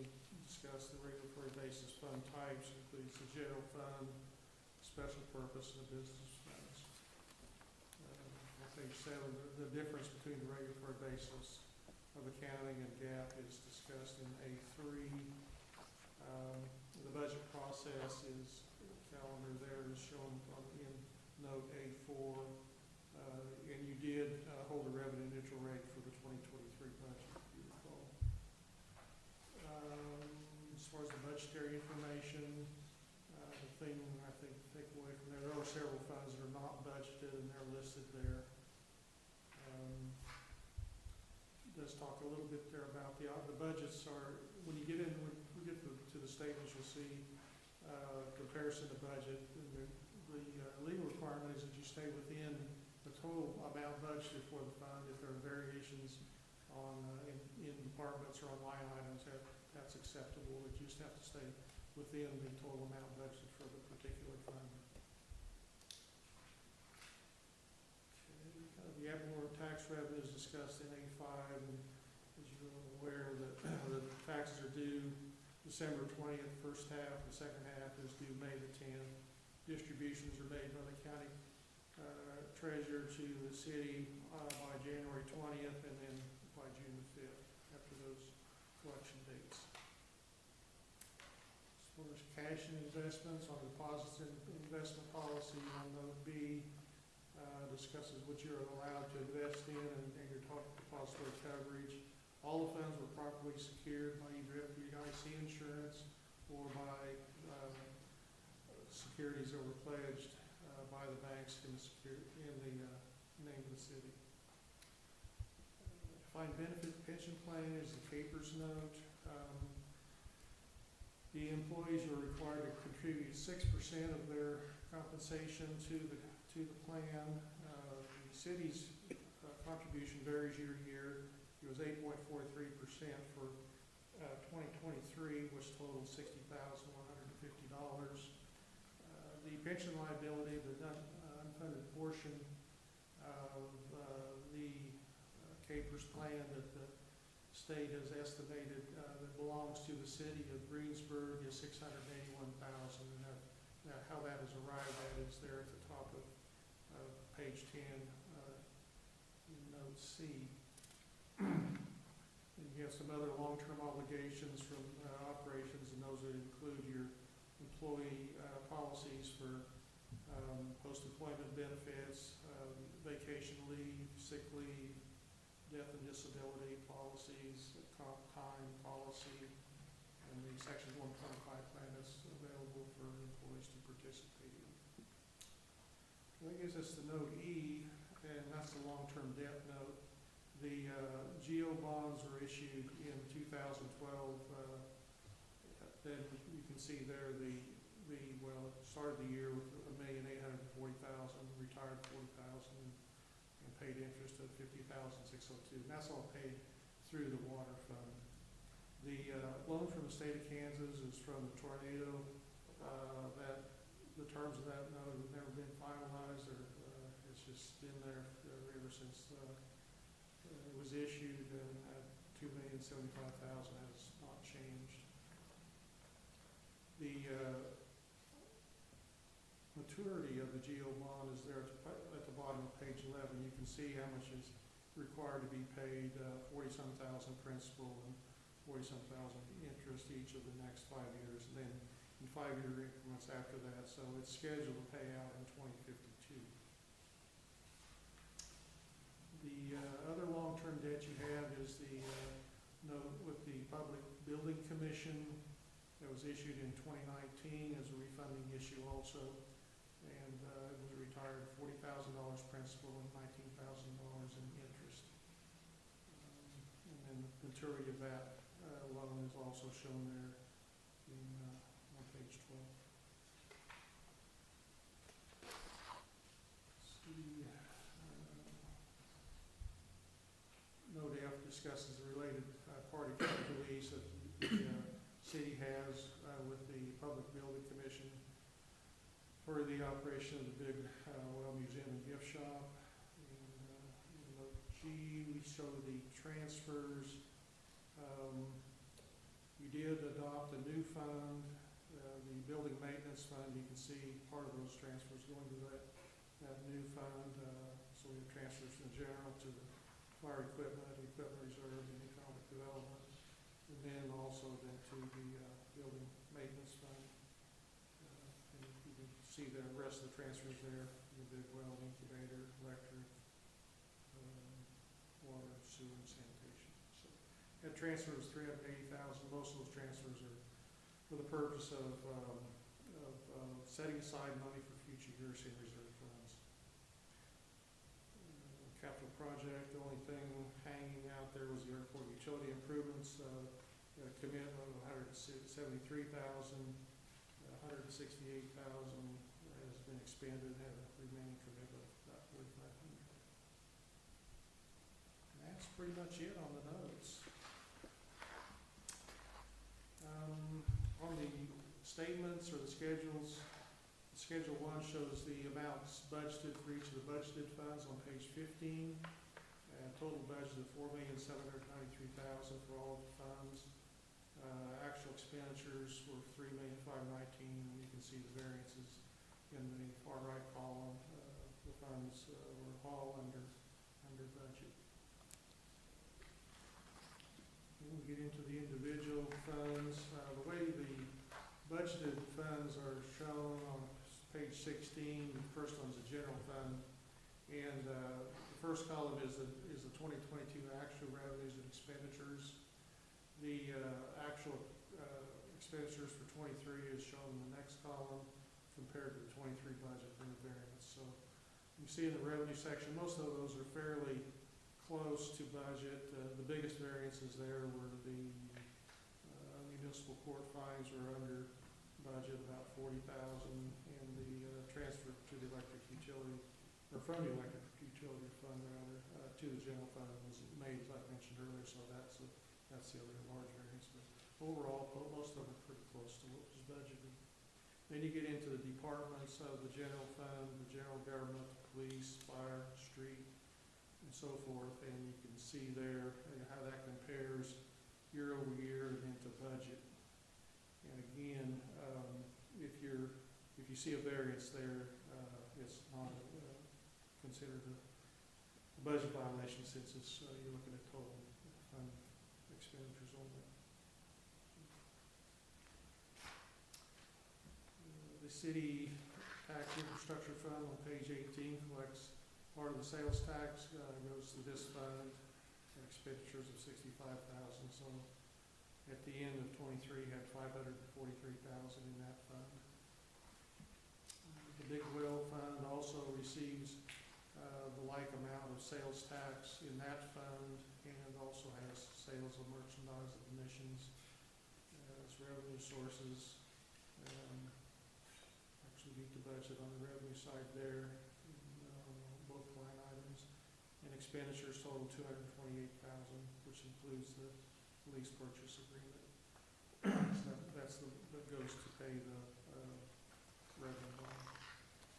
We discussed the regulatory basis fund types, includes the general fund, special purpose, and the business funds. On page 7, the difference between the regulatory basis of accounting and GAAP is discussed in A3. The budget process is, the calendar there is shown in note A4. And you did hold a revenue neutral rate for the 2023 budget, if you recall. As far as the budgetary information, the thing I think to take away from there are several funds that are not budgeted, and they're listed there. Does talk a little bit there about the budgets are, when we get to the statements, you'll see comparison to budget. And the legal requirement is that you stay within the total amount budgeted for the fund. If there are variations on in departments or on line items, that's acceptable. But you just have to stay within the total amount budgeted for the particular fund. The abnormal tax revenue is discussed in A5, and as you're aware, the taxes are due December 20th, first half. The second half is due May the 10th. Distributions are made by the county treasurer to the city by January 20th, and then by June the 5th, after those collection dates. As far as cash and investments, on deposits and investment policy, on note B, discusses what you're allowed to invest in and your depository coverage. All the funds were properly secured by either FDIC insurance or by securities that were pledged by the banks in the name of the city. Defined benefit pension plan is the CAPERS note. The employees are required to contribute 6% of their compensation to the plan. The city's contribution varies year to year. It was 8.43% for 2023, which totaled $60,150. The pension liability, the unfunded portion of the CAPERS plan that the state has estimated, that belongs to the city of Greensburg is $681,000. And how that is arrived at is there at the top of page 10, in note C. And you have some other long-term obligations from operations, and those would include your employee policies for post-employment benefits, vacation leave, sick leave, death and disability policies, comp time policy, and the Section 125 plan that's available for employees to participate in. That gives us the note E, and that's the long-term debt note. The GO bonds were issued in 2012. Then you can see there well, it started the year with $1,840,000, retired $40,000, and paid interest of $50,602. And that's all paid through the water fund. The loan from the state of Kansas is from the tornado. The terms of that note have never been finalized, or it's just been there ever since it was issued, and $2,075,000 has not changed. The maturity of the GO bond is there at the bottom of page 11. You can see how much is required to be paid, 40-some thousand principal and 40-some thousand interest each of the next 5 years, and then in 5-year increments after that. So it's scheduled to pay out in 2052. The other long-term debt you have is the note with the Public Building Commission that was issued in 2019 as a refunding issue also, and it was retired $40,000 principal and $19,000 in interest. And then the maturity of that loan is also shown there on page 12. Note F discusses the related party capital lease that the city has with the Public Building Commission for the operation of the big well museum and gift shop. And in note G, we show the transfers. You did adopt a new fund, the building maintenance fund. You can see part of those transfers going to that new fund. So we have transfers from the general to the fire equipment reserve, and economic development, and then also to the building maintenance fund. And you can see the rest of the transfers there: the big well, incubator, electric, water, sewer, and sanitation. So that transfer was $380,000. Most of those transfers are for the purpose of setting aside money for future years in reserve funds. Capital project, the only thing hanging out there was the airport utility improvements. A commitment of $173,000, $168,000 has been expended, and a remaining commitment of about $4,500. And that's pretty much it on the notes. On the statements or the schedules, Schedule 1 shows the amounts budgeted for each of the budgeted funds on page 15. Total budget of $4,793,000 for all of the funds. Actual expenditures were $3,519,000, and you can see the variances in the far right column. The funds were all under budget. Then we get into the individual funds. The way the budgeted funds are shown on page 16, the first one's a general fund, and the first column is the 2022 actual revenues and expenditures. The actual expenditures for 23 is shown in the next column compared to the 23 budget and the variance. So you see in the revenue section, most of those are fairly close to budget. The biggest variances there were the municipal court fines were under budget, about $40,000, and the transfer to the electric utility, or from the electric utility fund rather, to the general fund was made, as I mentioned earlier, so that's the other large variance. But overall, most of them are pretty close to what was budgeted. Then you get into the departments of the general fund, the general government, the police, fire, street, and so forth, and you can see there how that compares year over year and into budget. And again, if you see a variance there, it's not considered a budget violation since it's, you're looking at total fund expenditures only. The city tax infrastructure fund on page 18 collects part of the sales tax, goes to this fund, expenditures of $65,000. So at the end of '23, had $543,000 in that fund. The Big Well Fund also receives the like amount of sales tax in that fund, and also has sales of merchandise and admissions as revenue sources. Actually beat the budget on the revenue side there, both line items. And expenditures total $228,000, which includes the lease purchase agreement. So that goes to pay the revenue bond.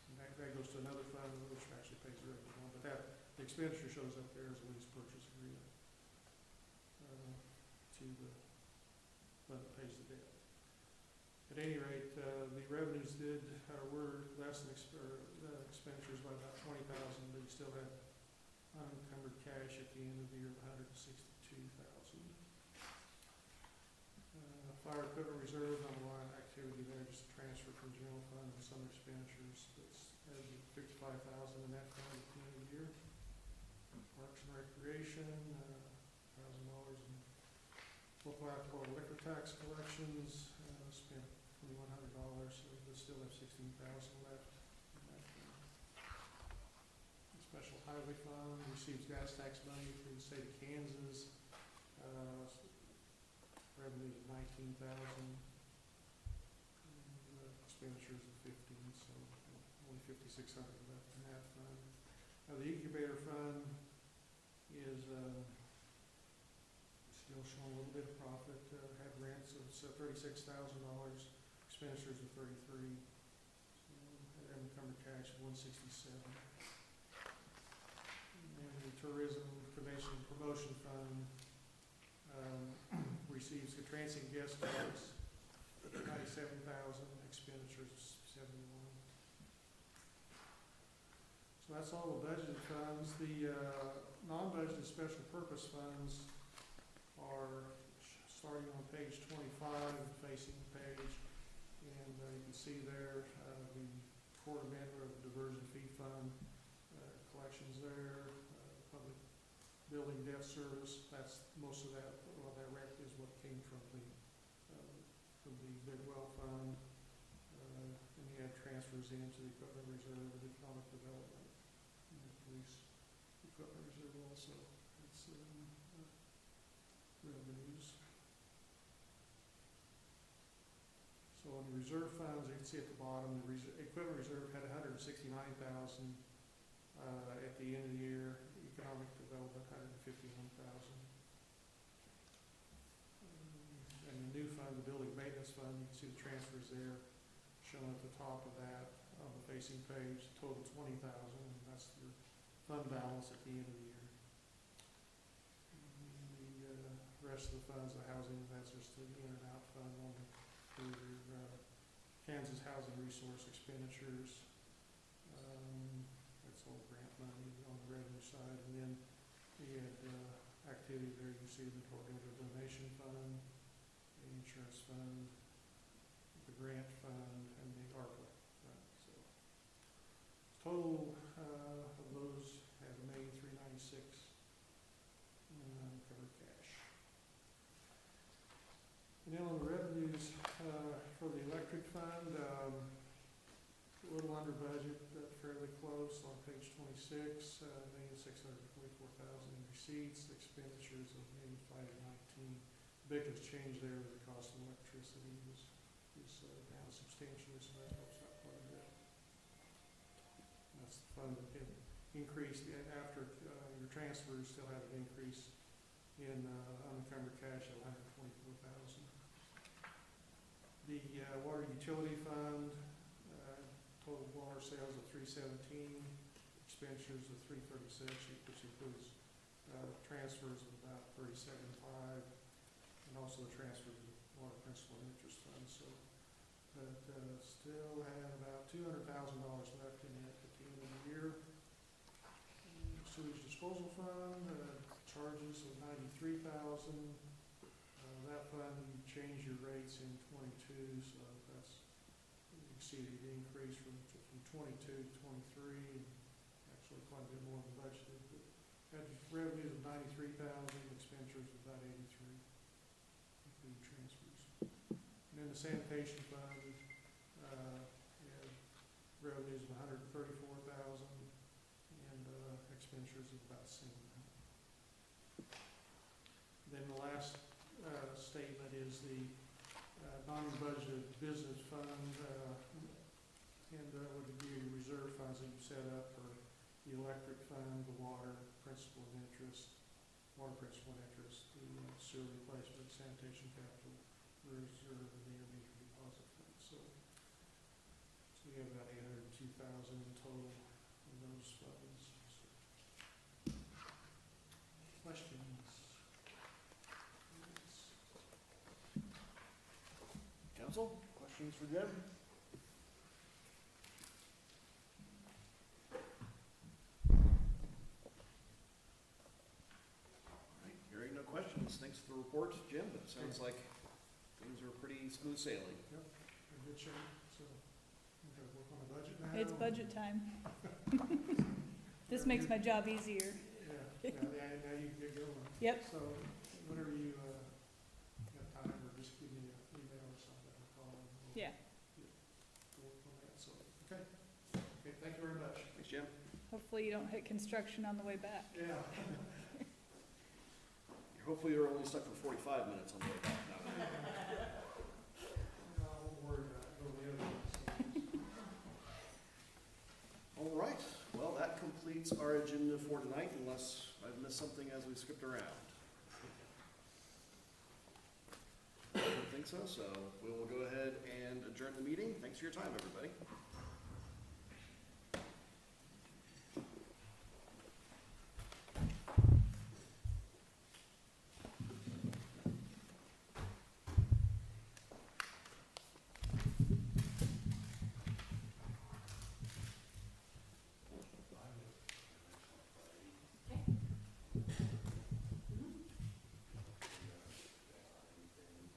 And that goes to another fund, which actually pays the revenue bond. But the expenditure shows up there as a lease purchase agreement to the fund that pays the debt. At any rate, the revenues were less than the expenditures by about $20,000, but you still had unencumbered cash at the end of the year of $162,000. Fire equipment reserve, not a lot of activity there, just a transfer from general fund and some expenditures. That's as of $55,000 in that fund at the end of the year. Parks and recreation, $1,000 in local alcohol liquor tax collections, spent $2,100, so we still have $16,000 left in that fund. The special highway fund receives gas tax money through the state of Kansas. Revenues of $19,000, expenditures of $15,000, so only $5,600 left in that fund. The incubator fund is still showing a little bit of profit. Had rents of $36,000, expenditures of $33,000, so had unencumbered cash of $167,000. And the tourism convention and promotion fund receives a transient guest tax, $97,000, expenditures $71,000. So that's all the budgeted funds. The non-budgeted special purpose funds are starting on page 25, facing the page, and you can see there the quarter member of the diversion fee fund, collections there, public building debt service. That's most of that. Well, that rent is what came from the Big Well Fund, and you have transfers into the equipment reserve and economic development, and the police equipment reserve also. It's revenues. So on the reserve funds, you can see at the bottom, the equipment reserve had $169,000 at the end of the year. Economic development, $151,000. And the new fund, the building maintenance fund, you can see the transfers there shown at the top of that on the facing page, total $20,000, and that's the fund balance at the end of the year. And the rest of the funds, the housing, that's just the in and out fund on the Kansas Housing Resource expenditures. That's all grant money on the revenue side, and then we had activity there. You see the tornado donation fund, the insurance fund, the grant fund, and the ARPA fund. So total of those have $1,396,000 covered cash. And then on the revenues for the electric fund, a little under budget, fairly close on page 26, $1,644,000 in receipts, expenditures of $519,000. The biggest change there was the cost of electricity is down substantially, so that helps out quite a bit. And that's the fund that increased after your transfers, still had an increase in unencumbered cash of $124,000. The water utility fund, total water sales of $317,000, expenditures of $336, which includes transfers of about $37.5, and also the transfers of water principal and interest funds. So, but still have about $200,000 left in it at the end of the year. Sewage disposal fund, charges of $93,000. That fund, you change your rates in '22, so that's exceeded the increase from '22 to '23, and actually quite a bit more than budgeted. But had revenues of $93,000, expenditures of about $83,000, including transfers. And then the sanitation fund, we had revenues of $134,000 and expenditures of about the same amount. Then the last statement is the non-budgeted business fund, and would be the reserve funds that you set up for the electric fund, the water principal and interest, the sewer replacement, sanitation capital reserve, and the intermediate deposit fund. So we have about $802,000 in total in those funds. Questions? Council, questions for Jim? All right, hearing no questions, thanks for the report, Jim, but it sounds like things are pretty smooth sailing. Yep, in good shape, so we gotta work on the budget now. It's budget time. This makes my job easier. Yeah, now you can get going. Yep. So whenever you have time, or just give me an email or something, or call, and we'll Yeah. work on that, so, okay. Okay, thank you very much. Thanks, Jim. Hopefully you don't hit construction on the way back. Yeah. Hopefully you're only stuck for 45 minutes on the way back. No. No, I won't worry about it, go the other way. All right, well, that completes our agenda for tonight, unless I've missed something as we skipped around. I don't think so, so we will go ahead and adjourn the meeting. Thanks for your time, everybody.